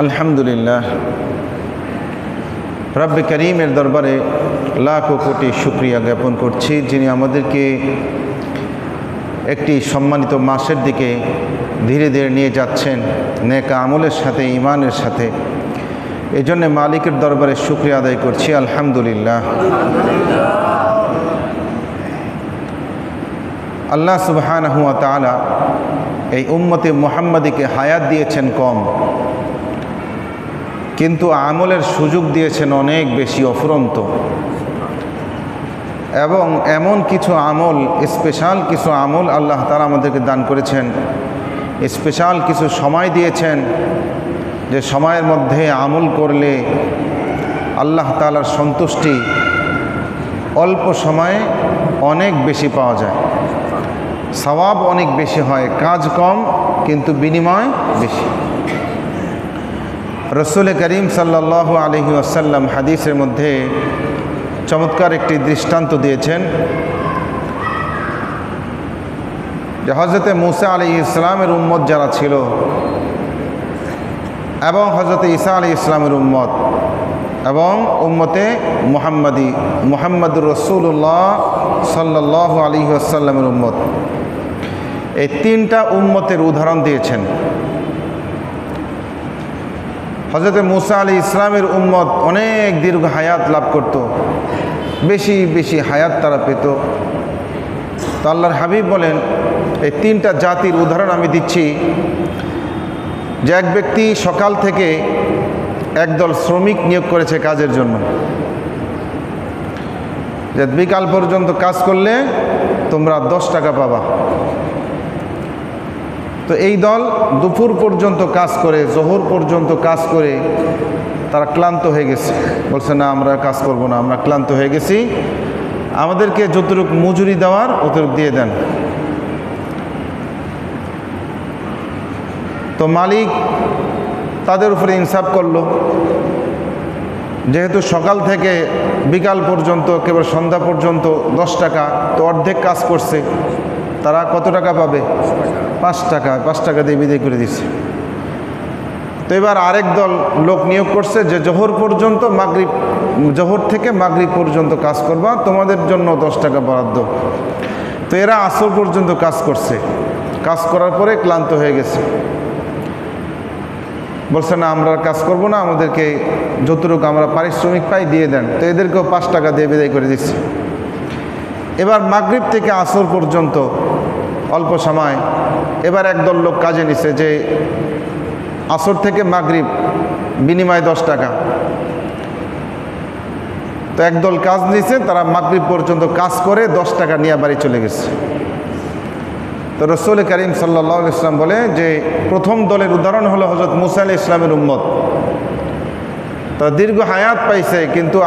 আলহামদুলিল্লাহ, রব্বে করিমের দরবারে লাখো কোটি শুকরিয়া জ্ঞাপন করছি, যিনি আমাদেরকে একটি সম্মানিত মাসের দিকে ধীরে ধীরে নিয়ে যাচ্ছেন নেক আমলের সাথে, ঈমানের সাথে। এই জন্যে মালিকের দরবারে শুকরিয়া আদায় করছি, আলহামদুলিল্লাহ। আল্লাহ সুবহানাহু ওয়া তাআলা এই উম্মতে মুহাম্মাদিকে হায়াত দিয়েছেন কম, কিন্তু আমলের সুযোগ দিয়েছেন অনেক বেশি, অফুরন্ত। এবং এমন কিছু আমল, স্পেশাল কিছু আমল আল্লাহ তাআলা আমাদেরকে দান করেছেন, স্পেশাল কিছু সময় দিয়েছেন, যে সময়ের মধ্যে আমল করলে আল্লাহ তাআলার সন্তুষ্টি অল্প সময়ে অনেক বেশি পাওয়া যায়, সওয়াব অনেক বেশি হয়, কাজ কম কিন্তু বিনিময় বেশি। রসুল করিম সাল্লাল্লাহু আলাইহি ওয়াসাল্লাম হাদিসের মধ্যে চমৎকার একটি দৃষ্টান্ত দিয়েছেন, যে হজরতে মুসা আলাইহিস সালামের উম্মত যারা ছিল এবং হজরতে ঈসা আলাইহিস সালামের উম্মত এবং উম্মতে মুহাম্মদুর রাসূলুল্লাহ সাল্লাল্লাহু আলাইহি ওয়াসাল্লামের উম্মত, এই তিনটা উম্মতের উদাহরণ দিয়েছেন। হজরতে মুসা আলাইহিস সালামের উম্মত অনেক দীর্ঘ হায়াত লাভ করত, বেশি বেশি হায়াত তারা পেত। তো আল্লাহর হাবিব বলেন, এই তিনটা জাতির উদাহরণ আমি দিচ্ছি, যে এক ব্যক্তি সকাল থেকে একদল শ্রমিক নিয়োগ করেছে কাজের জন্য, যে বিকাল পর্যন্ত কাজ করলে তোমরা 10 টাকা পাবা। তো এই দল দুপুর পর্যন্ত কাজ করে, জোহর পর্যন্ত কাজ করে তারা ক্লান্ত হয়ে গেছে, বলছে না আমরা কাজ করব না, আমরা ক্লান্ত হয়ে গেছি, আমাদেরকে যতটুকু মজুরি দেওয়ার অতটুকু দিয়ে দেন। তো মালিক তাদের উপরে ইনসাফ করলো, যেহেতু সকাল থেকে বিকাল পর্যন্ত কেবল সন্ধ্যা পর্যন্ত 10 টাকা, তো অর্ধেক কাজ করছে, তারা কত টাকা পাবে? 5 টাকা। 5 টাকা দিয়ে বিদায় করে দিচ্ছে। তো এবার আরেক দল লোক নিয়োগ করছে, যে জোহর থেকে মাগরিব পর্যন্ত কাজ করবা, তোমাদের জন্য 10 টাকা বরাদ্দ। তো এরা আসর পর্যন্ত কাজ করছে, কাজ করার পরে ক্লান্ত হয়ে গেছে, বলছে না আমরা কাজ করব না, আমাদেরকে যতটুকু আমরা পারিশ্রমিক পাই দিয়ে দেন। তো এদেরকেও 5 টাকা দিয়ে বিদায় করে দিচ্ছে। এবার মাগরিব থেকে আসর পর্যন্ত অল্প সময়, এবার একদল লোক কাজে নিছে, যে আসর থেকে মাগরিব বিনিময় 10 টাকা। তো একদল কাজ নিছে, তারা মাগরিব পর্যন্ত কাজ করে 10 টাকা নিয়ে বাড়ি চলে গেছে। তো রসুল করিম সাল্লাল্লাহু আলাইহি ওয়াসাল্লাম বলে, যে প্রথম দলের উদাহরণ হলো হযরত মুসা আলাইহিস সালামের উম্মত। তারা দীর্ঘ হায়াত পাইছে, কিন্তু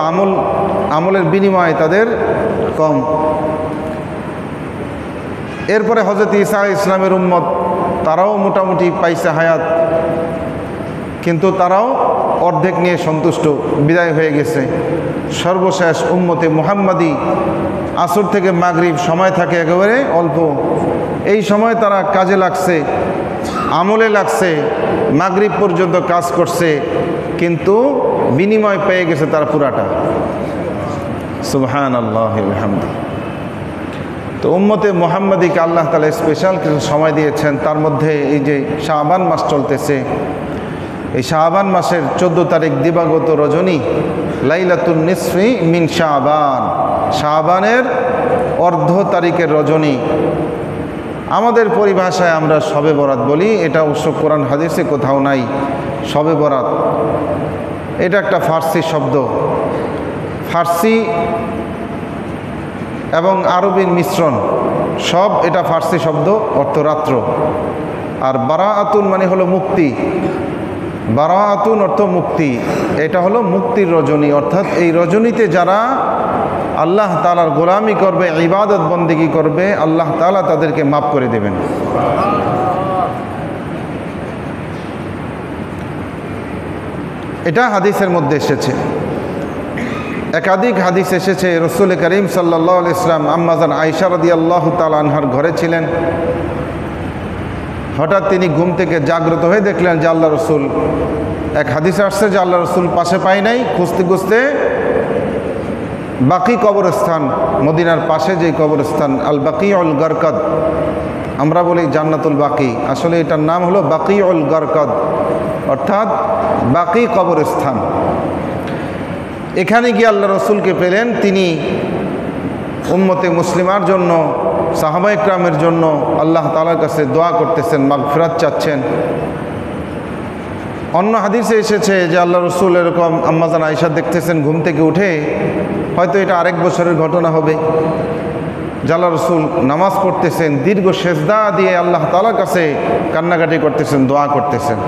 আমলের বিনিময়ে তাদের কম। এরপরে হযরত ঈসা আলাইহিস সালামের উম্মত, তারাও মোটামুটি পাইছে হায়াত, কিন্তু তারাও অর্ধেক নিয়ে সন্তুষ্ট, বিদায় হয়ে গেছে। সর্বশেষ উম্মতে মুহাম্মাদি, আসর থেকে মাগরিব সময় থাকে একেবারে অল্প, এই সময় তারা কাজে লাগছে, আমলে লাগছে, মাগরিব পর্যন্ত কাজ করছে, কিন্তু বিনিময় পেয়ে গেছে তারা পুরাটা। সুবহানাল্লাহি ওয়া বিহামদিহি। তো উম্মতে মুহাম্মাদিকে আল্লাহ তাআলা স্পেশাল কিছু সময় দিয়েছেন। তার মধ্যে এই যে শাবান মাস চলতেছে, এই শাবান মাসের 14 তারিখ দিবাগত রজনী, লাইলাতুন নিসফি মিন শাবান, শাবানের অর্ধ তারিখের রজনী। আমাদের পরিভাষায় আমরা শবে বরাত বলি, এটা অবশ্য কোরআন হাদিসে কোথাও নাই। শবে বরাত এটা একটা ফার্সি শব্দ, ফার্সি এবং আরবির মিশ্রণ, সব এটা ফার্সি শব্দ, অর্থ রাত্র। আর বারাআতুন মানে হলো মুক্তি, বারাআতুন অর্থ মুক্তি, এটা হলো মুক্তির রজনী। অর্থাৎ এই রজনীতে যারা আল্লাহ তাআলার গোলামি করবে, ইবাদত বন্দেগী করবে, আল্লাহ তাআলা তাদেরকে মাফ করে দেবেন। এটা হাদিসের মধ্যে এসেছে, একাধিক হাদিস এসেছে। রসুল করিম সাল্লাল্লাহু আলাইহি ওয়াসাল্লাম আম্মাজান আয়েশা রাদিয়াল্লাহু তাআলা আনহার ঘরে ছিলেন। হঠাৎ তিনি ঘুম থেকে জাগ্রত হয়ে দেখলেন যে আল্লাহ রসুল এক হাদিসে আসছে যে আল্লাহ রসুল পাশে পাই নাই, খুঁজতে খুঁজতে বাকি কবরস্থান, মদিনার পাশে যে কবরস্থান আল বাকিউল গারকাদ, আমরা বলি জান্নাতুল বাকি, আসলে এটার নাম হলো বাকিউল গারকাদ, অর্থাৎ বাকি কবরস্থান। এখানে গিয়ে আল্লাহ রসুলকে পেলেন। তিনি উম্মতে মুসলিমার জন্য, সাহাবা ইকরামের জন্য আল্লাহ তাআলার কাছে দোয়া করতেছেন, মাগফিরাত চাচ্ছেন। অন্য হাদিসে এসেছে যে আল্লাহ রসুল এরকম আম্মাজান আয়েশা দেখতেছেন ঘুম থেকে উঠে, হয়তো এটা আরেক বছরের ঘটনা হবে, যে আল্লাহ রসুল নামাজ পড়তেছেন, দীর্ঘ সেজদা দিয়ে আল্লাহ তাআলার কাছে কান্নাকাটি করতেছেন, দোয়া করতেছেন।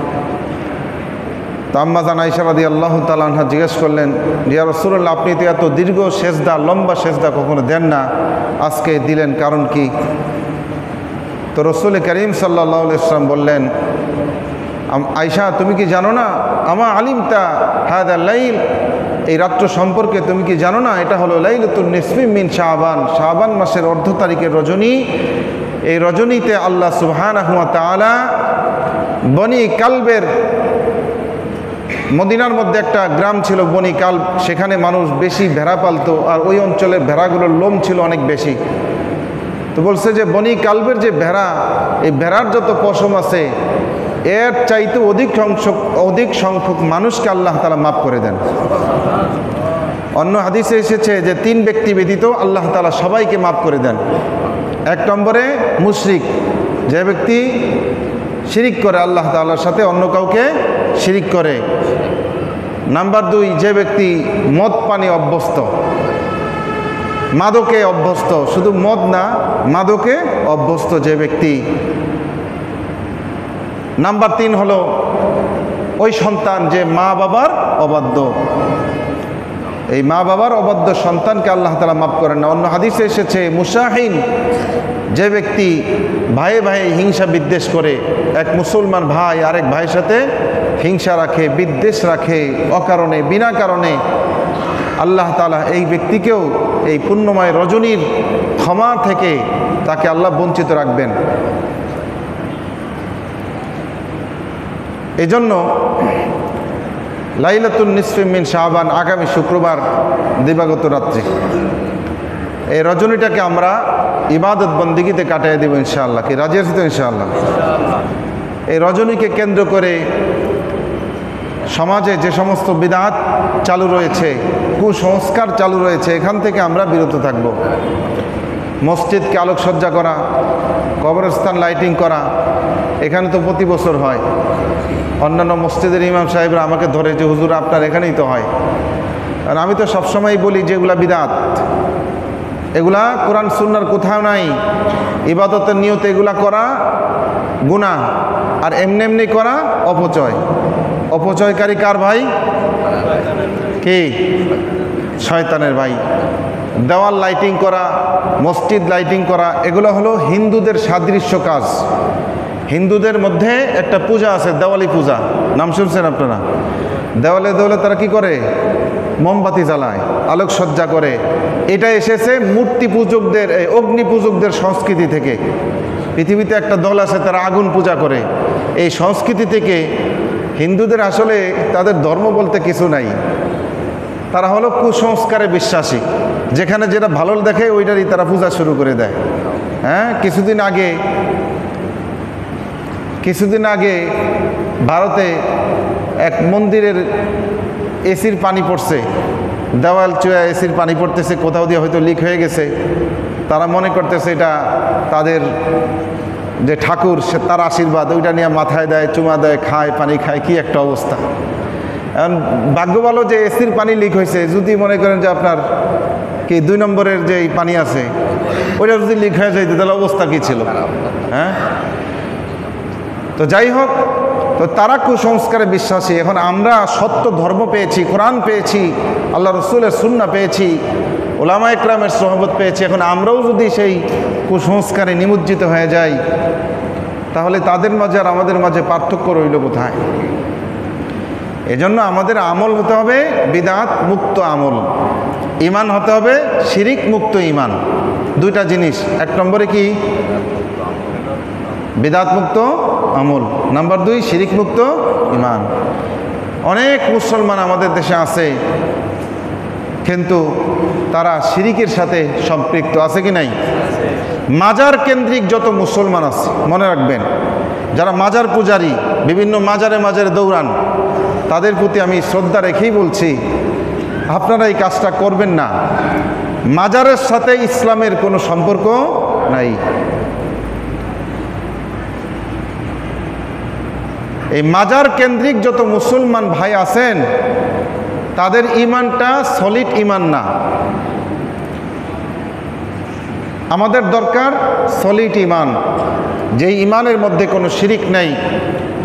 তো আম্মাজান আয়েশা রাদিয়াল্লাহু তাআলা আনহা জিজ্ঞেস করলেন, ইয়া রাসূলুল্লাহ, আপনি তো এত দীর্ঘ সেজদা, লম্বা সেজদা কখনো দেন না, আজকে দিলেন, কারণ কি? তো রসুল করিম সাল্লাল্লাহু আলাইহি ওয়াসাল্লাম বললেন, আয়েশা, তুমি কি জানো না, আমা আলিমতা হাদা লাইল, এই রাত্র সম্পর্কে তুমি কি জানো না, এটা হলো লাইলাতুন নিসফি মিন শাবান, শাবান মাসের অর্ধ তারিখের রজনী। এই রজনীতে আল্লাহ সুবহানাহু ওয়া তাআলা বনি কালবের, মদিনার মধ্যে একটা গ্রাম ছিল বনি কালব, সেখানে মানুষ বেশি ভেড়া পালতো, আর ওই অঞ্চলের ভেড়াগুলোর লোম ছিল অনেক বেশি। তো বলছে যে বনি কালবের যে ভেড়া, এই ভেড়ার যত পশম আছে এর চাইতে অধিক সংখ্যক মানুষকে আল্লাহ তাআলা মাফ করে দেন। অন্য হাদিসে এসেছে যে 3 ব্যক্তি ব্যতীত আল্লাহ তাআলা সবাইকে মাফ করে দেন। 1 নম্বরে মুশরিক, যে ব্যক্তি শিরিক করে, আল্লাহ তাআলার সাথে অন্য কাউকে শিরিক করে। নাম্বার 2, যে ব্যক্তি মদ পানে অভ্যস্ত, মাদকে অভ্যস্ত, শুধু মদ না, মাদকে অভ্যস্ত যে ব্যক্তি। নাম্বার 3 হলো ওই সন্তান যে মা বাবার অবাধ্য, এই মা বাবার অবাধ্য সন্তানকে আল্লাহ তাআলা মাফ করেন না। অন্য হাদিসে এসেছে মুশাহিন, যে ব্যক্তি ভাইয়ে ভাইয়ে হিংসা বিদ্বেষ করে, এক মুসলমান ভাই আরেক ভাইয়ের সাথে হিংসা রাখে, বিদ্বেষ রাখে অকারণে, বিনা কারণে, আল্লাহ তাআলা এই ব্যক্তিকেও এই পুণ্যময় রজনীর ক্ষমা থেকে তাকে আল্লাহ বঞ্চিত রাখবেন। এজন্য লাইলাতুন নিসফি মিন শাবান, আগামী শুক্রবার দিবাগত রাত্রি, এই রজনীটাকে আমরা ইবাদত বন্দিগিতে কাটিয়ে দেব ইনশাআল্লাহ। কি রাজি আছি তো ইনশাআল্লাহ? এই রজনীকে কেন্দ্র করে সমাজে যে সমস্ত বিদআত চালু রয়েছে, কুসংস্কার চালু রয়েছে, এখান থেকে আমরা বিরত থাকব। মসজিদকে আলোকসজ্জা করা, কবরস্থান লাইটিং করা, এখানে তো প্রতি বছর হয়। অন্যান্য মসজিদের ইমাম সাহেবরা আমাকে ধরে যে হুজুর আপনার এখানেই তো হয়, আর আমি তো সবসময় বলি যে এগুলা বিদআত, এগুলা কোরআন সুন্নাহর কোথাও নাই। ইবাদতের নিয়তে এগুলা করা গুনাহ, আর এমনি এমনি করা অপচয়। অপচয়কারী কার ভাই? কি? শয়তানের ভাই। দেওয়াল লাইটিং করা, মসজিদ লাইটিং করা, এগুলো হলো হিন্দুদের সাদৃশ্য কাজ। হিন্দুদের মধ্যে একটা পূজা আছে, দেওয়ালি পূজা, নাম শুনছেন আপনারা? দেওয়ালে দেওয়ালে তারা কি করে? মোমবাতি জ্বালায়, আলোকসজ্জা করে। এটা এসেছে মূর্তি পূজকদের, অগ্নি পূজকদের সংস্কৃতি থেকে। পৃথিবীতে একটা দল আছে, তারা আগুন পূজা করে। এই সংস্কৃতি থেকে হিন্দুদের আসলে তাদের ধর্ম বলতে কিছু নাই, তারা হলো কুসংস্কারে বিশ্বাসী। যেখানে যেটা ভালো দেখে ওইটারই তারা পূজা শুরু করে দেয়। হ্যাঁ, কিছুদিন আগে ভারতে এক মন্দিরের এসির পানি পড়ছে, দেওয়াল চুয়া এসির পানি পড়তেছে, কোথাও দিয়ে হয়তো লিক হয়ে গেছে। তারা মনে করতেছে এটা তাদের যে ঠাকুর, সে তার আশীর্বাদ, ওইটা নিয়ে মাথায় দেয়, চুমা দেয়, খায়, পানি খায়। কি একটা অবস্থা! এখন ভাগ্য ভালো যে এসির পানি লিক হয়েছে। যদি মনে করেন যে আপনার কি 2 নম্বরের যে পানি আছে ওইটা যদি লিক হয়ে যায় তাহলে অবস্থা কী ছিল? হ্যাঁ, তো যাই হোক, তো তারা কুসংস্কারে বিশ্বাসী। এখন আমরা সত্য ধর্ম পেয়েছি, কোরআন পেয়েছি, আল্লাহ রসুলের সুন্নাহ পেয়েছি, ওলামা ইকরামের সোহবত পেয়েছি। এখন আমরাও যদি সেই কুসংস্কারে নিমজ্জিত হয়ে যাই, তাহলে তাদের মাঝে আর আমাদের মাঝে পার্থক্য রইল কোথায়? এজন্য আমাদের আমল হতে হবে বিদআত মুক্ত আমল, ইমান হতে হবে শিরিক মুক্ত ইমান। 2টা জিনিস। 1 নম্বরে কি? বিদআত মুক্ত আমল। নাম্বার 2 শিরিক মুক্ত ইমান। অনেক মুসলমান আমাদের দেশে আছে, কিন্তু তারা শিরিকের সাথে সম্পৃক্ত আছে কি নাই? মাজার কেন্দ্রিক যত মুসলমান আছে, মনে রাখবেন, যারা মাজার পূজারী, বিভিন্ন মাজারে মাজারে দৌড়ান, তাদের প্রতি আমি শ্রদ্ধা রেখেই বলছি, আপনারা এই কাজটা করবেন না। মাজারের সাথে ইসলামের কোনো সম্পর্ক নাই। এই মাজার কেন্দ্রিক যত মুসলমান ভাই আছেন, তাদের ইমানটা সলিড ইমান না। আমাদের দরকার সলিড ইমান, যেই ইমানের মধ্যে কোনো শিরিক নেই।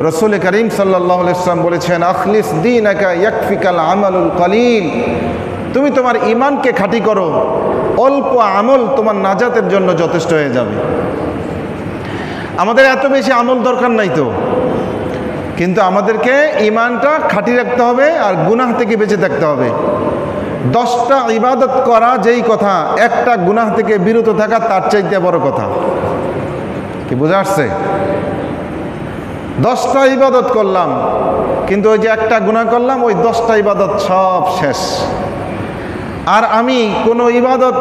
রসুল করিম সাল্লাল্লাহু আলাইহি ওয়াসাল্লাম বলেছেন, আখলিস দীনাকা ইয়াকফিকাল আমালুল কলিল। তুমি তোমার ইমানকে খাঁটি করো, অল্প আমল তোমার নাজাতের জন্য যথেষ্ট হয়ে যাবে। আমাদের এত বেশি আমল দরকার নাই তো, কিন্তু আমাদেরকে ইমানটা খাঁটি রাখতে হবে আর গুনাহ থেকে বেঁচে থাকতে হবে। 10টা ইবাদত করা যেই কথা, একটা গুনাহ থেকে বিরত থাকা তার চাইতে বড় কথা। কি বোঝা আসছে? 10টা ইবাদত করলাম, কিন্তু ওই যে একটা গুনাহ করলাম, ওই 10টা ইবাদত সব শেষ। আর আমি কোনো ইবাদত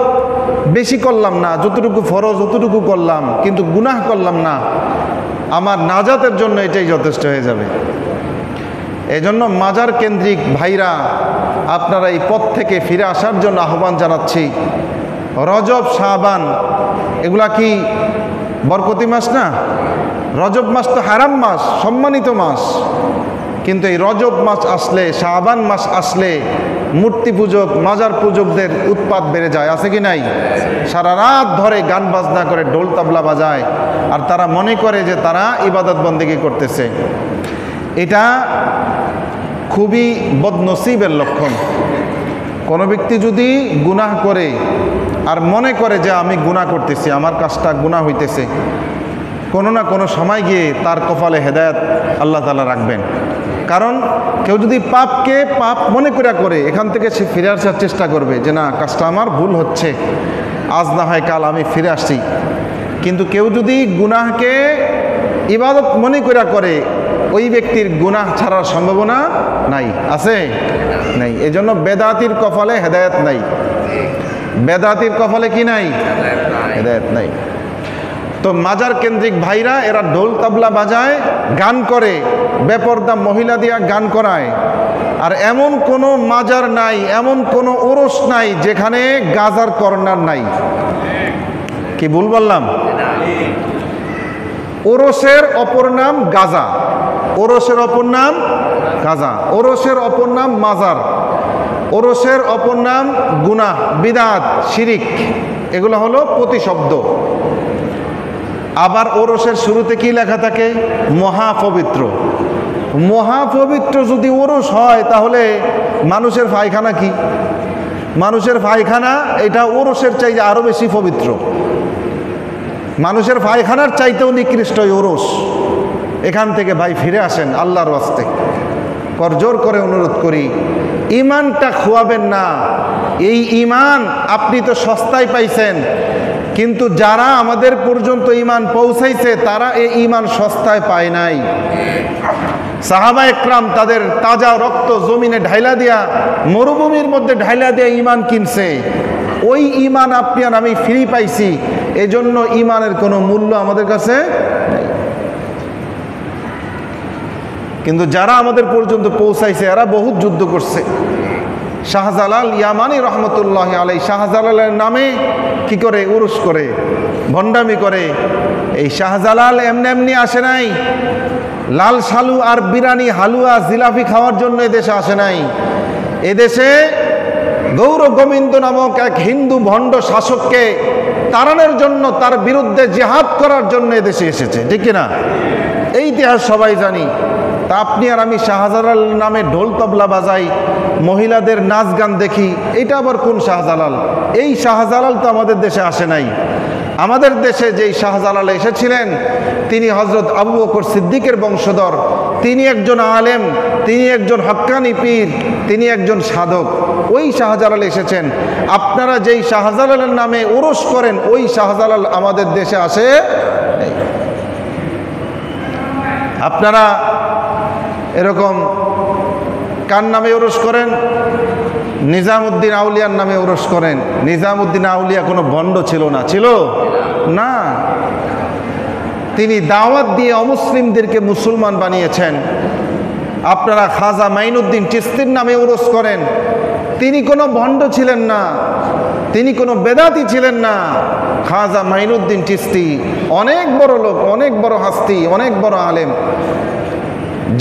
বেশি করলাম না, যতটুকু ফরজ অতটুকু করলাম, কিন্তু গুনাহ করলাম না, আমার নাজাতের জন্য এটাই যথেষ্ট হয়ে যাবে। এজন্য মাজার কেন্দ্রিক ভাইরা, আপনারা এই পথ থেকে ফিরে আসার জন্য আহ্বান জানাচ্ছি। রজব, শাবান এগুলা কি বরকতি মাস না? রজব মাস তো হারাম মাস, সম্মানিত মাস, কিন্তু এই রজব মাস আসলে, শাবান মাস আসলে মূর্তি পূজক, মাজার পূজকদের উৎপাত বেড়ে যায়, আছে কি নাই? সারা রাত ধরে গান বাজনা করে, ঢোল তাবলা বাজায়, আর তারা মনে করে যে তারা ইবাদত বন্দেগী করতেছে। এটা খুবই বদনসিবের লক্ষণ। কোনো ব্যক্তি যদি গুনাহ করে আর মনে করে যে আমি গুনাহ করতেছি, আমার কাজটা গুনাহ হইতেছে, কোনো না কোনো সময় গিয়ে তার কপালে হেদায়েত আল্লাহ তাআলা রাখবেন। কারণ কেউ যদি পাপকে পাপ মনে করে এখান থেকে সে ফিরে আসার চেষ্টা করবে যে না, কাজটা আমার ভুল হচ্ছে, আজ না হয় কাল আমি ফিরে আসছি। কিন্তু কেউ যদি গুনাহকে ইবাদত মনে করে, ওই ব্যক্তির গুনাহ ছাড়ার সম্ভাবনা নাই, আছে? নাই। এজন্য বেদাতির কপালে হেদায়েত নাই। বেদাতির কপালে কি নাই? হেদায়েত নাই। তো মাজার কেন্দ্রিক ভাইরা, এরা ঢোল তাবলা বাজায়, গান করে, বেপরদা মহিলা দিয়া গান করায়। আর এমন কোনো মাজার নাই, এমন কোনো ওরস নাই যেখানে গাজার কর্নার নাই। কি ভুল বললাম? ওরসের অপর নাম গাজা, ওরসের অপর নাম গাজা, ওরসের অপর নাম মাজার, ওরসের অপর নাম গুনাহ, বিদআত, শিরিক। এগুলো হলো প্রতিশব্দ। আবার ওরসের শুরুতে কি লেখা থাকে? মহাপবিত্র। মহাপবিত্র যদি ওরস হয়, তাহলে মানুষের পায়খানা কি? মানুষের পায়খানা এটা ওরসের চাইতে আরো বেশি পবিত্র। মানুষের পায়খানার চাইতেও নিকৃষ্ট ওরস। এখান থেকে ভাই ফিরে আসেন, আল্লাহর ওয়াস্তে করজোর করে অনুরোধ করি, ইমানটা খোয়াবেন না। এই ইমান আপনি তো সস্তায় পাইছেন, কিন্তু যারা আমাদের পর্যন্ত ইমান পৌঁছাইছে তারা এই ইমান সস্তায় পায় নাই। সাহাবা একরাম তাদের তাজা রক্ত জমিনে ঢাইলা দিয়া, মরুভূমির মধ্যে ঢাইলা দিয়া ইমান কিনছে। ওই ইমান আপনি আর আমি ফ্রি পাইছি, এজন্য ইমানের কোনো মূল্য আমাদের কাছে নেই। কিন্তু যারা আমাদের পর্যন্ত পৌঁছাইছে এরা বহুত যুদ্ধ করছে। শাহজালাল ইয়ামানি রহমতুল্লাহ আলাই, শাহজালালের নামে কি করে? উরুস করে, ভণ্ডামি করে। এই শাহজালাল এমনি এমনি আসে নাই। লাল সালু আর বিরানি, হালুয়া, জিলাপি খাওয়ার জন্য এদেশে আসে নাই। এদেশে গৌর গোবিন্দ নামক এক হিন্দু ভণ্ড শাসককে তাড়ানোর জন্য, তার বিরুদ্ধে জিহাদ করার জন্য এদেশে এসেছে, ঠিক কিনা? এই ইতিহাস সবাই জানি। তা আপনি আর আমি শাহজালাল নামে ঢোল তবলা বাজাই, মহিলাদের নাচ গান দেখি, এটা আবার কোন শাহজালাল? এই শাহজালাল তো আমাদের দেশে আসে নাই। আমাদের দেশে যেই শাহজালাল এসেছিলেন তিনি হযরত আবু বকর সিদ্দিকের বংশধর। তিনি একজন আলেম, তিনি একজন হক্কানি পীর, তিনি একজন সাধক। ওই শাহজালাল এসেছেন। আপনারা যেই শাহজালালের নামে ওরস করেন, ওই শাহজালাল আমাদের দেশে আসে নাই। আপনারা এরকম কার নামে উরস করেন? নিজামুদ্দিন আউলিয়ার নামে উরস করেন। নিজামুদ্দিন আউলিয়া কোনো ভণ্ড ছিল না, ছিল না। তিনি দাওয়াত দিয়ে অমুসলিমদেরকে মুসলমান বানিয়েছেন। আপনারা খাজা মাইনুদ্দিন চিশতির নামে উরস করেন। তিনি কোনো ভণ্ড ছিলেন না, তিনি কোনো বেদাতি ছিলেন না। খাজা মাইনুদ্দিন চিশতি অনেক বড় লোক, অনেক বড় হাস্তি, অনেক বড় আলেম।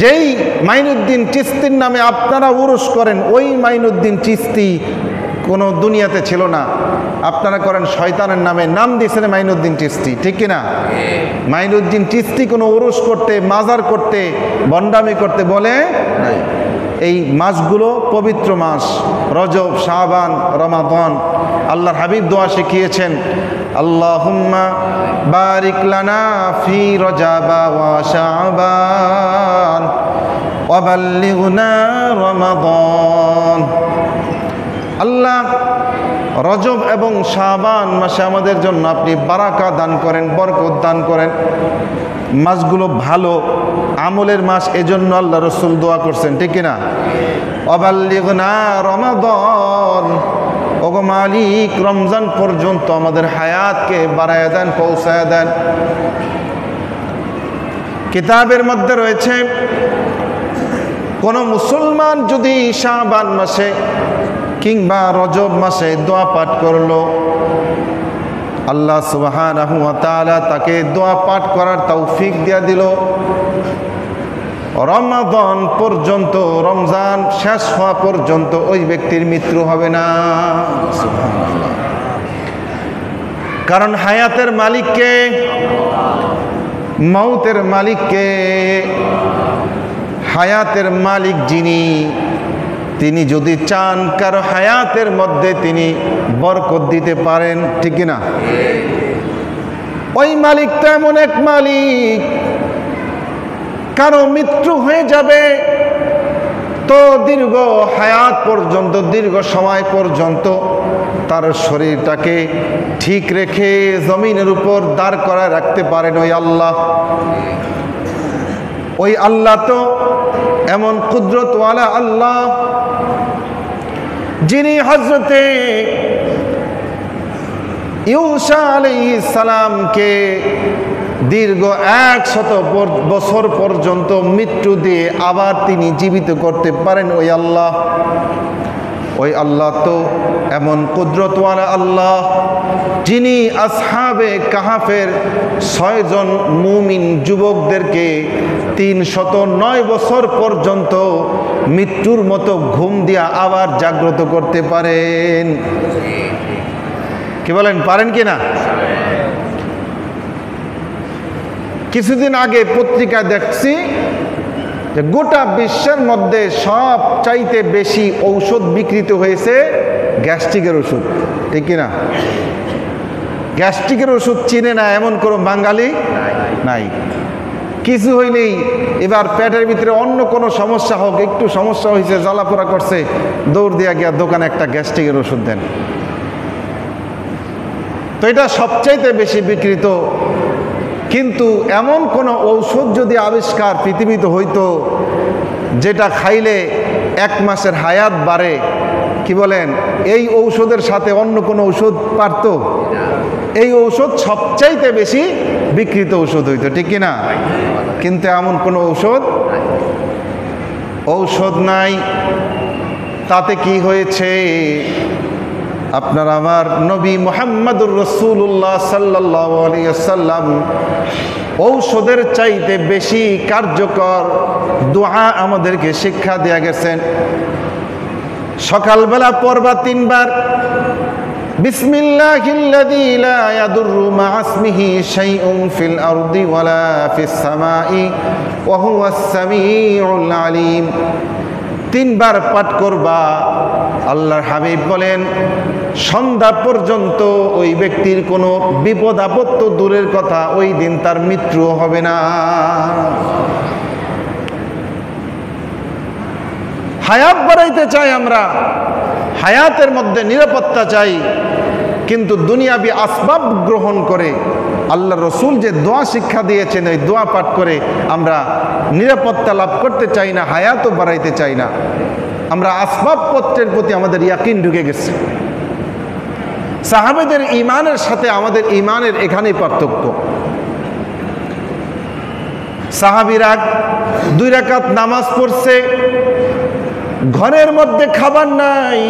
যেই মাইনুদ্দিন চিশতির নামে আপনারা উরস করেন, ওই মাইনুদ্দিন চিশতি কোনো দুনিয়াতে ছিল না। আপনারা করেন শয়তানের নামে, নাম দিয়েছেন মাইনুদ্দিন চিশতি, ঠিক কিনা? মাইনুদ্দিন চিশতি কোনো উরস করতে, মাজার করতে, ভণ্ডামি করতে বলে নাই। এই মাসগুলো পবিত্র মাস, রজব, শাবান, রমাদান। আল্লাহর হাবিব দোয়া শিখিয়েছেন, আল্লাহুম্মা বারিক লানা ফি রজাবা ওয়া শাবান ওয়া বাল্লিগনা রমাদান। আল্লাহ, রজব এবং শাবান মাসে আমাদের জন্য আপনি বারাকা দান করেন, বরকত দান করেন। মাসগুলো ভালো আমলের মাস, এজন্য আল্লাহ রসুল দোয়া করছেন, ঠিক কিনা? অবাল্লিগনা রমাদান, ওগো মালিক রমজান পর্যন্ত আমাদের হায়াতকে বাড়ায় দেন, পৌঁছায় দেন। কিতাবের মধ্যে রয়েছে, কোন মুসলমান যদি শাবান মাসে কিংবা রজব মাসে দোয়া পাঠ করলো, আল্লাহ সুবহানাহু ওয়া তাআলা তাকে দোয়া পাঠ করার তৌফিক দিয়া দিল। রমাদান পর্যন্ত, রমজান শেষ হওয়া পর্যন্ত ওই ব্যক্তির মৃত্যু হবে না। সুবহানাল্লাহ। কারণ হায়াতের মালিককে, মৌতের মালিককে, হায়াতের মালিক যিনি, তিনি যদি চান কারো হায়াতের মধ্যে তিনি বরকত দিতে পারেন, ঠিক কিনা? ওই মালিকটা এমন এক মালিক, কারো মৃত্যু হয়ে যাবে তো দীর্ঘ হায়াত পর্যন্ত, দীর্ঘ সময় পর্যন্ত তার শরীরটাকে ঠিক রেখে জমিনের উপর দাঁড় করায় রাখতে পারেন ওই আল্লাহ। ওই আল্লাহ তো এমন কুদরতওয়ালা আল্লাহ, যিনি হযরতে ইউসা আলাইহিস সালামকে দীর্ঘ 100 বছর পর্যন্ত মৃত্যু দিয়ে আবার তিনি জীবিত করতে পারেন ওই আল্লাহ। ওই আল্লাহ তো এমন কুদরতওয়ালা আল্লাহ, যিনি আসহাবে কাহাফের 6 জন মুমিন যুবকদেরকে 309 বছর পর্যন্ত মৃত্যুর মতো ঘুম দিয়া আবার জাগ্রত করতে পারেন। কি বলেন, পারেন কি না? কিছুদিন আগে পত্রিকায় দেখছি যে গোটা বিশ্বের মধ্যে সব চাইতে বেশি ঔষধ বিক্রিত হয়েছে গ্যাস্ট্রিকের ওষুধ, ঠিক কিনা? গ্যাস্ট্রিকের ওষুধ চিনে না এমন কোনো বাঙালি নাই। কিছু হইলেই এবার পেটের ভিতরে অন্য কোনো সমস্যা হোক, একটু সমস্যা হয়েছে, জ্বালাপোড়া করছে, দৌড় দিয়া গিয়া দোকানে একটা গ্যাস্ট্রিকের ওষুধ দেন। তো এটা সবচাইতে বেশি বিক্রিত। কিন্তু এমন কোনো ঔষধ যদি আবিষ্কার পৃথিবীতে হইতো যেটা খাইলে 1 মাসের হায়াত বাড়ে, কি বলেন, এই ঔষধের সাথে অন্য কোনো ঔষধ পারত? এই ঔষধ সবচাইতে বেশি বিক্রিত ঔষধ হইতো, ঠিক কিনা? কিন্তু এমন কোনো ঔষধ নাই। তাতে কি হয়েছে? আপনার আমার নবী মুহাম্মদুর রাসূলুল্লাহ সাল্লাল্লাহু আলাইহি ওয়াসাল্লাম ঔষধের চাইতে বেশি কার্যকর দোয়া আমাদেরকে শিক্ষা দেয়া গেছেন। সকালবেলা পড়বা 3 বার, বিসমিল্লাহিল্লাযী লা ইয়াদুররু মা ইসমিহি শাইউন ফিল আরদি ওয়ালা ফিস সামাই ওয়া হুয়াস সামিউল আলিম। 3 বার পাঠ করবা। আল্লাহর হাবিব বলেন, সন্ধ্যা পর্যন্ত ওই ব্যক্তির কোনো বিপদ আপদ তো দূরের কথা, ওই দিন তার মৃত্যু হবে না। হায়াত বাড়াইতে চাই আমরা, হায়াতের মধ্যে নিরাপত্তা চাই, কিন্তু দুনিয়াবি আসবাব গ্রহণ করে আল্লাহ রসুল যে দোয়া শিক্ষা দিয়েছেন ওই দোয়া পাঠ করে আমরা নিরাপত্তা লাভ করতে চাই না, হায়াতও বাড়াইতে চাই না। আমরা আসবাবপত্রের প্রতি আমাদের ইয়াকিন ঢুকে গেছে। সাহাবেদের ঈমানের সাথে আমাদের ঈমানের এখানেই পার্থক্য। সাহাবীরা 2 রাকাত নামাজ পড়ছে, ঘরের মধ্যে খাবার নাই,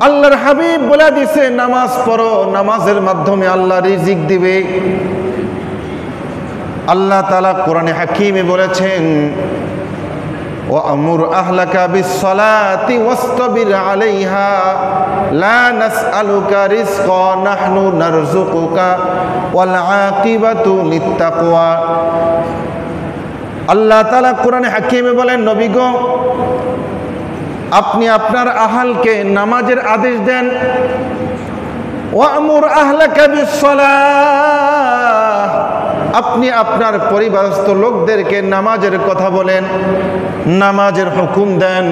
আল্লাহর হাবিব বলে দিছে নামাজ পড়ো, নামাজের মাধ্যমে আল্লাহ রিজিক দিবে। আল্লাহ তাআলা কোরআনে হাকিমে বলেছেন, ওয়ামুর আহলাকা বিসসালাতি ওয়াসতাবির আলাইহা লা নাসআলুকা রিজকা নাহনু নারযুকুকা ওয়াল আকিবাতু লিত্তাকওয়া। আল্লাহ তাআলা কোরআনে হাকিমে বলেন, নবী গো, আপনি আপনার আহলকে নামাজের আদেশ দেন। ওয়ামুর আহলাকা বিসসালাহ, আপনি আপনার পরিবারস্থ লোকদেরকে নামাজের কথা বলেন, নামাজের হুকুম দেন।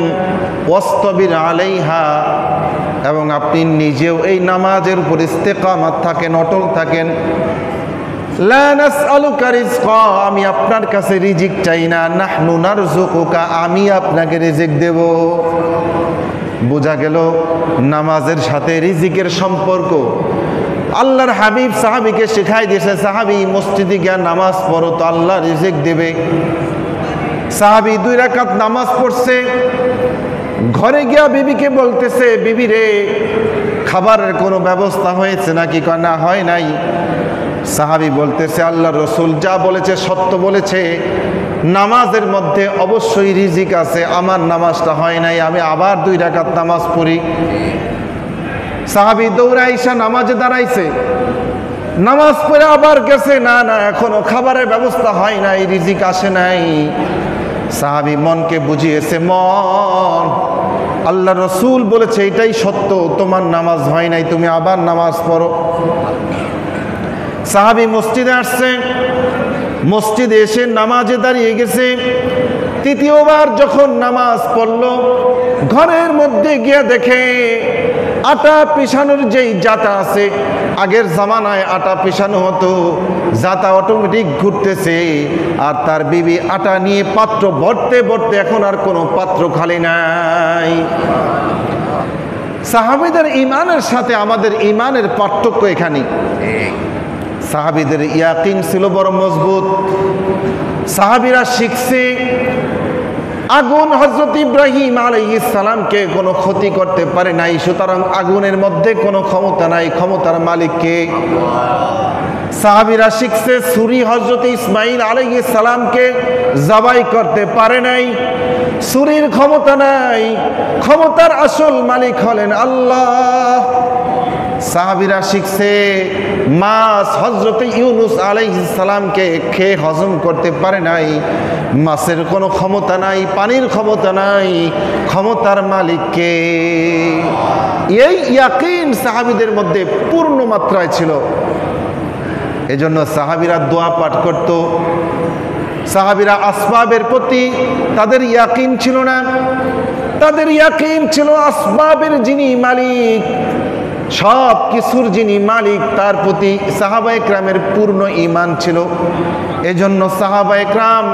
ওয়াসতাবির আলাইহা, এবং আপনি নিজেও এই নামাজের উপর ইস্তেকামাত থাকেন, অটল থাকেন। লা নাসআলুকা রিজকা, আমি আপনার কাছে রিজিক চাই না, নাহনু নারযুকুকা, আমি আপনাকে রিজিক দেব। বোঝা গেল নামাজের সাথে রিজিকের সম্পর্ক। আল্লাহর হাবিব সাহাবীকে শেখাই দিয়েছে, সাহাবী মসজিদে গিয়া নামাজ পড়ো তো আল্লাহ রিজিক দেবে। সাহাবী 2 রাকাত নামাজ পড়ছে, ঘরে গিয়া বিবিকে বলতেছে, বিবি রে, খাবারের কোনো ব্যবস্থা হয়েছে নাকি? না, হয় নাই। সাহাবী বলতেছে, আল্লাহর রাসূল যা বলেছে সত্য বলেছে, নামাজের মধ্যে অবশ্যই রিজিক আছে, আমার নামাজটা হয় নাই, আমি আবার 2 রাকাত নামাজ পড়ি। সাহাবী দৌড়াইসা নামাজে দাঁড়াইছে, নামাজ পড়ে আবার গেছে, না না, এখনো খাবারের ব্যবস্থা হয় নাই, রিজিক আসে নাই। সাহাবী মনকে বুঝিয়েছে, মন, আল্লাহ রসুল বলেছে এটাই সত্য, তোমার নামাজ হয় নাই, তুমি আবার নামাজ পড়ো। সাহাবী মসজিদে আসছে, মসজিদে এসে নামাজে দাঁড়িয়ে গেছে। তৃতীয়বার যখন নামাজ পড়ল, ঘরের মধ্যে গিয়ে দেখে আটা পিষানোর যেই জাতা আছে, আগের জামানায় আটা পিষানো হতো, জাতা অটোমেটিক ঘুরতেছে, আর তার বিবি আটা নিয়ে পাত্র ভরতে ভরতে এখন আর কোনো পাত্র খালি নাই। সাহাবীদের ঈমানের সাথে আমাদের ঈমানের পার্থক্য এখানে। সাহাবীদের ইয়াকিন ছিল বড় মজবুত। সাহাবীরা শিখছে আগুন হযরত ইব্রাহিম আলাইহিস সালামকে কোনো ক্ষতি করতে পারে নাই, সুতরাং আগুনের মধ্যে কোনো ক্ষমতা নাই, ক্ষমতার মালিক কে? সাহাবীরা শিখছে ছুরি হযরত ইসমাঈল আলাইহিস সালামকে জবাই করতে পারে নাই, ছুরির ক্ষমতা নাই, ক্ষমতার আসল মালিক হলেন আল্লাহ। সাহাবীরা শিখছে মাছ হযরত ইউনুস আলাইহিস সালামকে খেয়ে হজম করতে পারে নাই, মাছের কোনো ক্ষমতা নাই, পানির ক্ষমতা নাই, ক্ষমতার মালিক কে? এই ইয়াকিন সাহাবীদের মধ্যে পূর্ণ মাত্রায় ছিল। এজন্য সাহাবীরা দোয়া পাঠ করত। সাহাবীরা আসবাবের প্রতি তাদের ইয়াকিন ছিল না, তাদের ইয়াকিন ছিল আসবাবের যিনি মালিক, সব কিছুর যিনি মালিক, তার প্রতি সাহাবায়ে কেরামের পূর্ণ ঈমান ছিল। এজন্য সাহাবায়ে কেরাম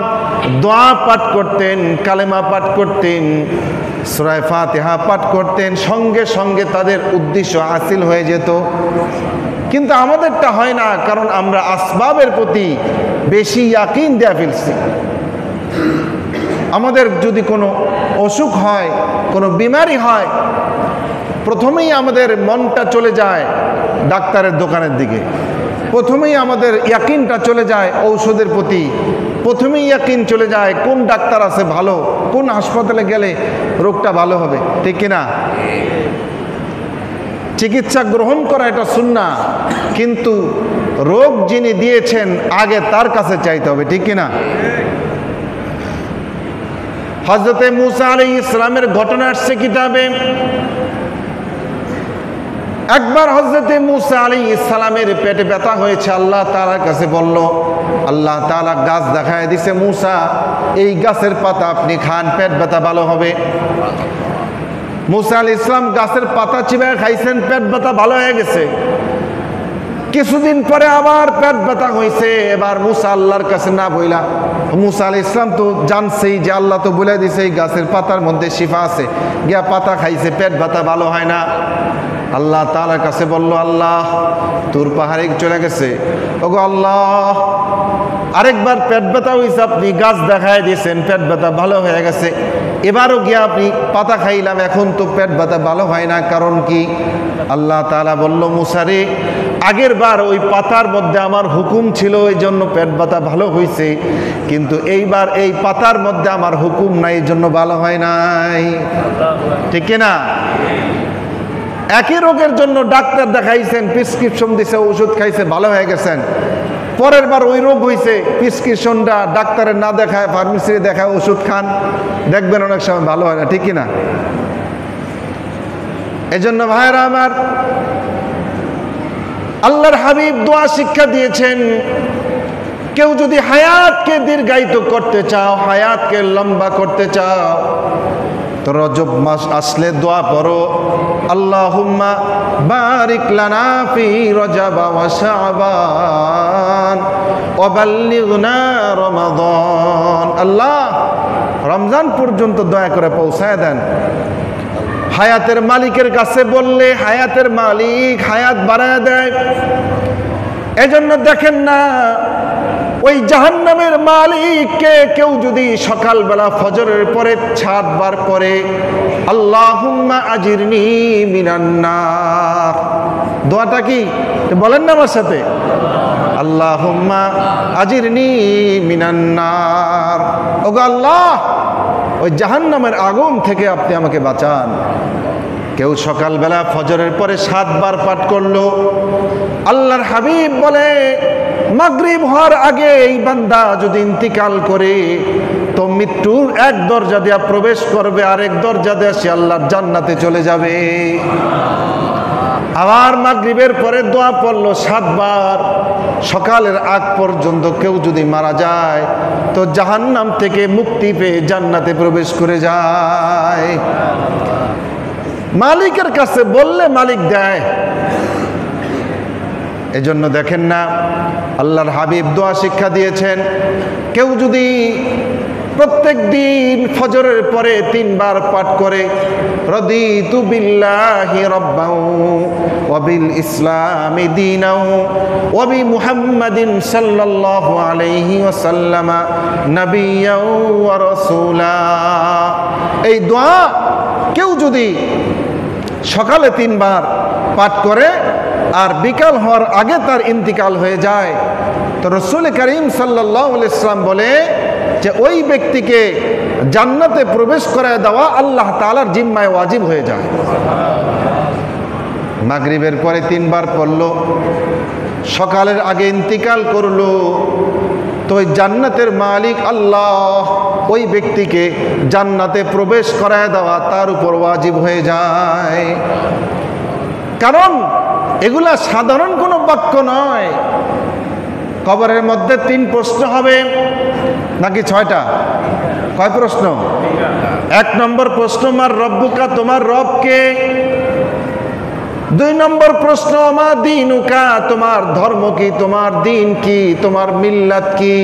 দোয়া পাঠ করতেন, কালেমা পাঠ করতেন, সূরা ফাতিহা পাঠ করতেন, সঙ্গে সঙ্গে তাদের উদ্দেশ্য হাসিল হয়ে যেত। কিন্তু আমাদেরটা হয় না, কারণ আমরা আসবাবের প্রতি বেশি ইয়াকিন দেয়া ফেলছি। আমাদের যদি কোনো অসুখ হয়, কোনো বিমারি হয়, প্রথমেই আমাদের মনটা চলে যায় ডাক্তারের দোকানের দিকে, প্রথমেই আমাদের ইয়াকিনটা চলে যায় ঔষধের প্রতি, প্রথমেই ইয়াকিন চলে যায় কোন ডাক্তার আছে ভালো, কোন হাসপাতালে গেলে রোগটা ভালো হবে, ঠিক কিনা? চিকিৎসা গ্রহণ করা এটা সুন্নাহ, কিন্তু রোগ যিনি দিয়েছেন আগে তার কাছে চাইতে হবে, ঠিক কিনা? হযরতে মুসা আলাইহিস সালামের ঘটনা আসছে কিতাবে। একবার হযরতে মুসা আলাইহিস সালামের পেটে ব্যথা হয়েছে, আল্লাহ তাআলার কাছে বলল, আল্লাহ তাআলা গাছ দেখায় দিছে, মুসা এই গাছের পাতা আপনি খান, পেট ব্যথা ভালো হবে। মুসা আলাইহিস সালাম গাছের পাতা চিবায় খাইছেন, পেট ব্যথা ভালো হয়ে গেছে। কিছুদিন পরে আবার পেট ব্যথা হয়েছে। এবার মুসা আল্লাহর কাছে না বইলা, মুসা আলাইহিস সালাম তো জানছেই যে আল্লাহ তো বলে দিছে এই গাছের পাতার মধ্যে শিফা আছে, গিয়া পাতা খাইছে, পেট ব্যথা ভালো হয় না। আল্লাহ তাআলার কাছে বলল, আল্লাহ তুর পাহাড়ে চলে গেছে, ওগো আল্লাহ আরেকবার পেট ব্যথা হয়েছে, আপনি গাছ দেখায় দিয়েছেন, পেট ব্যথা ভালো হয়ে গেছে, এবারও গিয়া আপনি পাতা খাইলাম, এখন তো পেট ব্যথা ভালো হয় না, কারণ কি? আল্লাহ তাআলা বলল, মুসা রে, আগের বার ওই পাতার মধ্যে আমার হুকুম ছিল, এই জন্য পেট ব্যথা ভালো হয়েছে, কিন্তু এইবার এই পাতার মধ্যে আমার হুকুম নাই, এই জন্য ভালো হয় নাই। ঠিক না? একই রোগের জন্য ডাক্তার দেখাইছেন, প্রেসক্রিপশন দিছে, ওষুধ খাইছে, ভালো হয়ে গেছেন, পরের বার ওই রোগ হয়েছে, প্রেসক্রিপশনটা ডাক্তারের না দেখায় ফার্মেসি দেখায় ওষুধ খান, দেখবেন অনেক সময় ভালো হয় না। ঠিক না? এজন্য ভাইরা আমার, আল্লাহর হাবিব দোয়া শিক্ষা দিয়েছেন, কেউ যদি হায়াতকে দীর্ঘায়িত করতে চাও, হায়াতকে লম্বা করতে চাও, তো রজব মাস আসলে দোয়া পড়ো, আল্লাহুম্মা বারিক লানা ফি রজব ওয়া শাবান ওয়া বাল্লিগনা রমাদান। আল্লাহ রমজান পর্যন্ত দয়া করে পৌঁছায় দেন। হায়াতের মালিকের কাছে বললে হায়াতের মালিক হায়াত বাড়ায় দেয়। এজন্য দেখেন না, ওই জাহান্নামের মালিককে কেউ যদি সকালবেলা ফজরের পরে 7 বার করে আল্লাহুম্মা আজিরনি মিনান নার, দোয়াটা কি বলেন না আমার সাথে? আল্লাহুম্মা আজিরনি মিনান নার, ওগো আল্লাহ ওই জাহান্নামের আগুন থেকে আপনি আমাকে বাঁচান। কেউ সকালবেলা ফজরের পরে 7 বার পাঠ করলো, আল্লাহর হাবিব বলে মাগরিব হওয়ার আগে এই বান্দা যদি ইন্তিকাল করে তো মৃত্যুর এক দরজা দিয়ে প্রবেশ করবে, আরেক দরজা দিয়ে সে আল্লাহর জান্নাতে চলে যাবে। আবার মাগরিবের পরে দোয়া পড়লো 7 বার, সকালের আগ পর্যন্ত কেউ যদি মারা যায় তো জাহান্নাম থেকে মুক্তি পেয়ে জান্নাতে প্রবেশ করে যায়। মালিকের কাছে বললে মালিক দেয়। এজন্য দেখেন না, আল্লাহর হাবিব দোয়া শিক্ষা দিয়েছেন, কেউ যদি প্রত্যেক দিন ফজরের পরে 3 বার পাঠ করে রাদিতু বিল্লাহি রাব্বাও ওয়া বিল ইসলামি দীনাও ওয়া বি মুহাম্মাদিন সাল্লাল্লাহু আলাইহি ওয়াসাল্লাম নাবিয়্যাও ওয়া রাসূলা, এই দোয়া কেউ যদি সকালে 3 বার পাঠ করে আর বিকাল হওয়ার আগে তার ইন্তিকাল হয়ে যায় তো রাসূল করিম সাল্লাল্লাহু আলাইহি ওয়াসাল্লাম বলে যে ওই ব্যক্তিকে জান্নাতে প্রবেশ করায় দেওয়া আল্লাহ তাআলার জিম্মায় ওয়াজিব হয়ে যায়। মাগরিবের পরে 3 বার পড়লো, সকালের আগে ইন্তিকাল করলো, তো ওই জান্নাতের মালিক আল্লাহ ওই ব্যক্তিকে জান্নাতে প্রবেশ করায় দেওয়া তার উপর ওয়াজিব হয়ে যায়। কারণ এগুলা সাধারণ কোনো বাক্য নয়। কবরের মধ্যে 3 প্রশ্ন হবে নাকি 6টা? কয় প্রশ্ন? 1 নম্বর প্রশ্ন, মার রব্বুকা, তোমার রব কে? 2 নম্বর প্রশ্ন, মা দীনুকা, তোমার ধর্ম কি, তোমার দিন কি, তোমার মিল্লাত কি?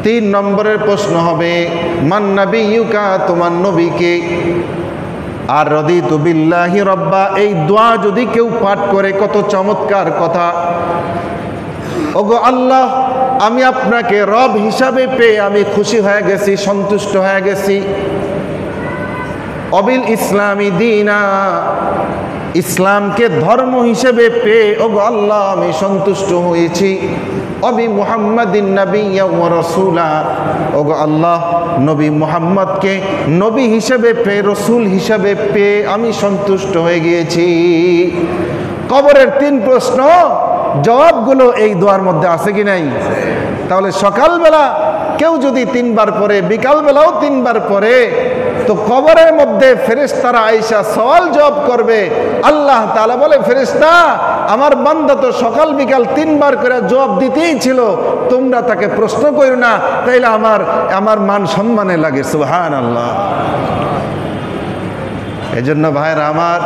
3 নম্বরের প্রশ্ন হবে মান নাবিয়ুকা, তোমার নবী কে? আর রাদিতু বিল্লাহি রাব্বা, এই দোয়া যদি কেউ পাঠ করে, কত চমৎকার কথা। ওগো আল্লাহ, আমি আপনাকে রব হিসাবে পেয়ে আমি খুশি হয়ে গেছি, সন্তুষ্ট হয়ে গেছি। অবিল ইসলামি দীনা, ইসলামকে ধর্ম হিসেবে পেয়ে ওগো আল্লাহ আমি সন্তুষ্ট হয়েছি। অবি মুহাম্মাদিন নাবিয়্যা ওয়া রাসূলা, ওগো আল্লাহ নবী মুহাম্মদকে নবী হিসেবে পেয়ে, রসুল হিসেবে পেয়ে আমি সন্তুষ্ট হয়ে গিয়েছি। কবরের 3 প্রশ্ন জবাবগুলো এই দোয়ার মধ্যে আছে কি নাই? তাহলে সকালবেলা কেউ যদি 3 বার পড়ে, বিকালবেলাও 3 বার পড়ে, তো কবরের মধ্যে ফেরেশতারা আয়েশা সওয়াল জবাব করবে। আল্লাহ তাআলা বলে, ফেরেশতা আমার বান্দা তো সকাল বিকাল 3 বার করে জবাব দিতেই ছিল, তোমরা তাকে প্রশ্ন করো না, তাইলে আমার মান সম্মানে লাগে। সুবহানাল্লাহ। এজন্য ভাইরা আমার,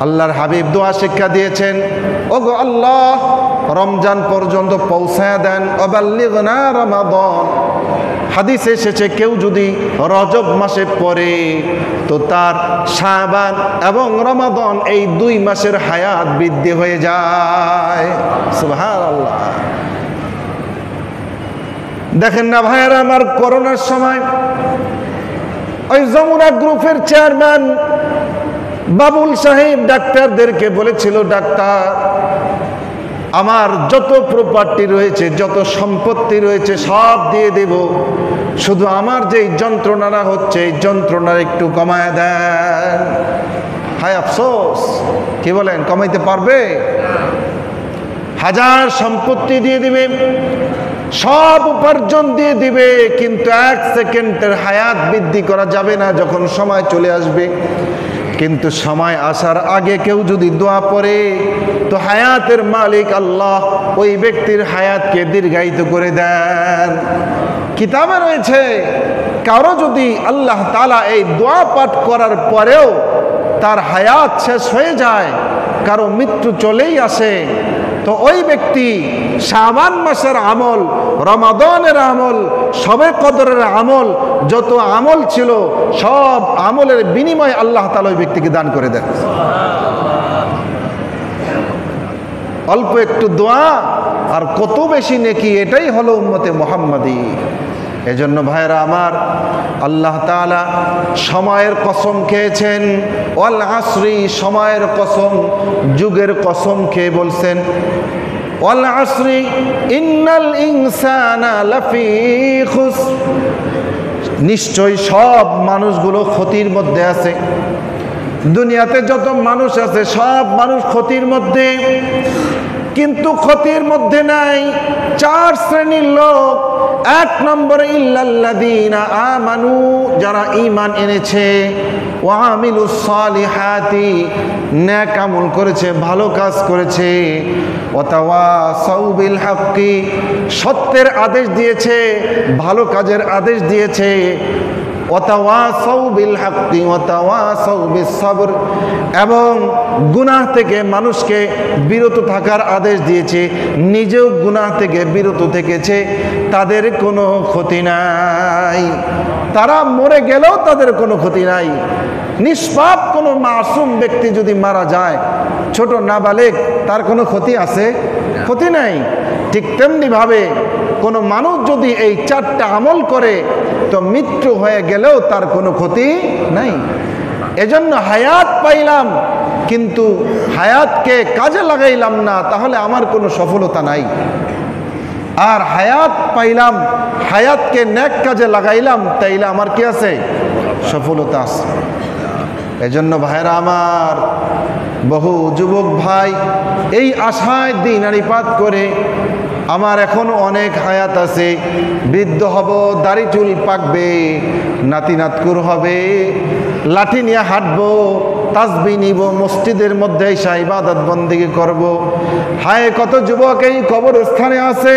আল্লাহর হাবিব দোয়া শিক্ষা দিয়েছেন, ওগো আল্লাহ রমজান পর্যন্ত পৌঁছায় দেন, অবাল্লিগনা রমাদান। হাদিসে এসেছে কেউ যদি রজব মাসে পড়ে তো তার শাবান এবং রমাদান এই 2 মাসের হায়াত বৃদ্ধি হয়ে যায়। সুবহানাল্লাহ। দেখেন না ভাইয়েরা আমার, করোনার সময় ওই যমুনা গ্রুপের চেয়ারম্যান বাবুল সাহেব ডাক্তারদেরকে বলেছিল, ডাক্তার আমার যত প্রপার্টি রয়েছে, যত সম্পত্তি রয়েছে সব দিয়ে দেব, শুধু আমার যে যন্ত্রণাটা হচ্ছে এই যন্ত্রণা একটু কমায় দেন। হায় আফসোস, কি বলেন, কমাইতে পারবে? হাজার সম্পত্তি দিয়ে দিবে, সব উপার্জন দিয়ে দিবে, কিন্তু 1 সেকেন্ডের হায়াত বৃদ্ধি করা যাবে না যখন সময় চলে আসবে। কিন্তু সময় আসার আগে কেউ যদি দোয়া পড়ে তো হায়াতের মালিক আল্লাহ ওই ব্যক্তির হায়াতকে দীর্ঘায়িত করে দেন। কিতাবে রয়েছে কারো যদি আল্লাহ তাআলা এই দোয়া পাঠ করার পরেও তার হায়াত শেষ হয়ে যায়, কারো মৃত্যু চলেই আসে, তো ওই ব্যক্তি শাবান মাসের আমল, রমাদানের আমল, শবে কদরের আমল, যত আমল ছিল সব আমলের বিনিময়ে আল্লাহ তাআলা ওই ব্যক্তিকে দান করে দেন। অল্প একটু দোয়া আর কত বেশি নেকি, এটাই হলো উম্মতে মুহাম্মাদি। এজন্য ভাইরা আমার, আল্লাহ তাআলা সময়ের কসম খেয়েছেন, ওয়াল আসরি, সময়ের কসম, যুগের কসম খেয়ে বলছেন, ওয়াল আসরি ইন্নাল ইনসানা লাফি খুসর, নিশ্চয় সব মানুষগুলো ক্ষতির মধ্যে আছে। দুনিয়াতে যত মানুষ আছে সব মানুষ ক্ষতির মধ্যে, কিন্তু ক্ষতির মধ্যে নাই 4 শ্রেণীর লোক। 1 নম্বরে ইল্লাল্লাযীনা আমানু, যারা ঈমান এনেছে, ওয়া আমিলুস সালিহাতি, নেক আমল করেছে, ভালো কাজ করেছে, ওয়া তাওয়াসাউ বিল হাক্কি, সত্যের আদেশ দিয়েছে, ভালো কাজের আদেশ দিয়েছে, ওয়া তাওয়াসাউ বিল হাক্কি ওয়া তাওয়াসাউ বিস সাবর, এবং গুনাহ থেকে মানুষকে বিরত থাকার আদেশ দিয়েছে, নিজেও গুনাহ থেকে বিরত থেকেছে, তাদের কোনো ক্ষতি নাই। তারা মরে গেলেও তাদের কোনো ক্ষতি নাই। নিষ্পাপ কোনো মাসুম ব্যক্তি যদি মারা যায়, ছোট নাবালেগ, তার কোনো ক্ষতি আছে? ক্ষতি নাই। ঠিক তেমনিভাবে কোনো মানুষ যদি এই 4টা আমল করে তো মৃত্যু হয়ে গেলেও তার কোনো ক্ষতি নাই। এজন্য হায়াত পাইলাম কিন্তু হায়াতকে কাজে লাগাইলাম না, তাহলে আমার কোনো সফলতা নাই। আর হায়াত পাইলাম, হায়াতকে নেক কাজে লাগাইলাম, তাইলে আমার কি আছে? সফলতা আছে। এজন্য ভাইরা আমার, বহু যুবক ভাই এই আশায় দিনারিপাত করে, আমার এখনো অনেক হায়াত আছে, বৃদ্ধ হব, দাড়ি চুল পাকবে, নাতি নাতকুর হবে, লাঠি নিয়ে হাঁটবো, তাসবিহ নিব, মসজিদের মধ্যে এসে ইবাদত বন্দেগী করব। হায় কত যুবক এই কবরস্থানে আছে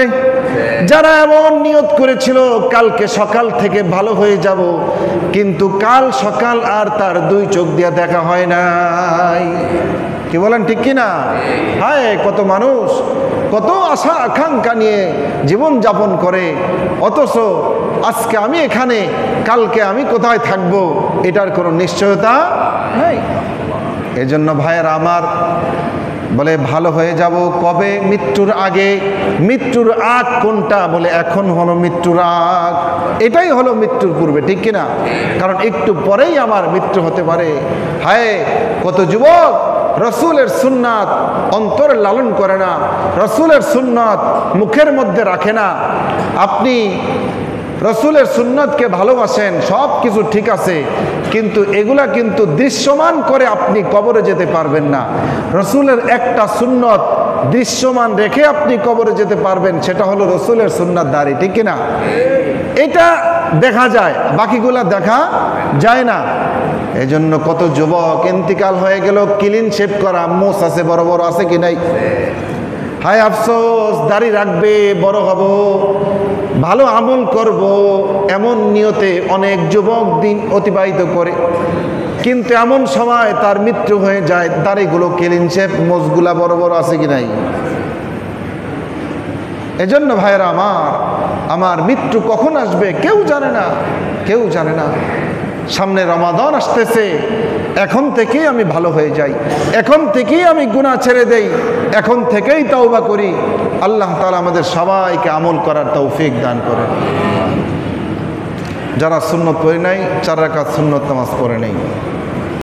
যারা এমন নিয়ত করেছিল কালকে সকাল থেকে ভালো হয়ে যাব, কিন্তু কাল সকাল আর তার 2 চোখ দিয়ে দেখা হয় নাই। কি বলেন, ঠিক কিনা? হায় কত মানুষ কত আশা আকাঙ্ক্ষা নিয়ে জীবন যাপন করে, অথচ আজকে আমি এখানে, কালকে আমি কোথায় থাকব এটার কোনো নিশ্চয়তা নাই। এজন্য ভাইয়েরা আমার, বলে ভালো হয়ে যাব কবে? মৃত্যুর আগে। মৃত্যুর আগ কোনটা? বলে এখন হলো মৃত্যুর আগ, এটাই হলো মৃত্যুর পূর্বে, ঠিক কিনা? কারণ একটু পরেই আমার মৃত্যু হতে পারে। হায় কত যুবক রসুলের সুন্নাত অন্তরে লালন করে না, রসুলের সুন্নাত মুখের মধ্যে রাখে না। আপনি রসুলের সুন্নাতকে ভালোবাসেন, সব কিছু ঠিক আছে, কিন্তু এগুলা কিন্তু দৃশ্যমান করে আপনি কবরে যেতে পারবেন না। রসুলের একটা সুন্নত দৃশ্যমান রেখে আপনি কবরে যেতে পারবেন, সেটা হলো রসুলের সুন্নাত দাঁড়ি, ঠিক কিনা? এটা দেখা যায়, বাকিগুলা দেখা যায় না। এজন্য কত যুবক ইন্তিকাল হয়ে গেল, ক্লিন শেভ করা, মোচ আছে, বড় বড় আছে কি নাই? হায় আফসোস, দাড়ি রাখবে, বড় হব, ভালো আমল করব, এমন নিয়তে অনেক যুবক দিন অতিবাহিত করে। কিন্তু এমন সময় তার মৃত্যু হয়ে যায়, দাড়িগুলো ক্লিন শেভ, মোজগুলা বড় বড় আছে কি নাই? এজন্য ভাইয়েরা আমার মৃত্যু কখন আসবে কেউ জানে না, কেউ জানে না। সামনে রমাদান আসতেছে, এখন থেকেই আমি ভালো হয়ে যাই, এখন থেকেই আমি গুনাহ ছেড়ে দেই, এখন থেকেই তওবা করি। আল্লাহ তাআলা আমাদের সবাইকে আমল করার তৌফিক দান করেন। যারা সুন্নত পড়ে নাই, 4 রাকাত সুন্নত নামাজ পড়ে নেই,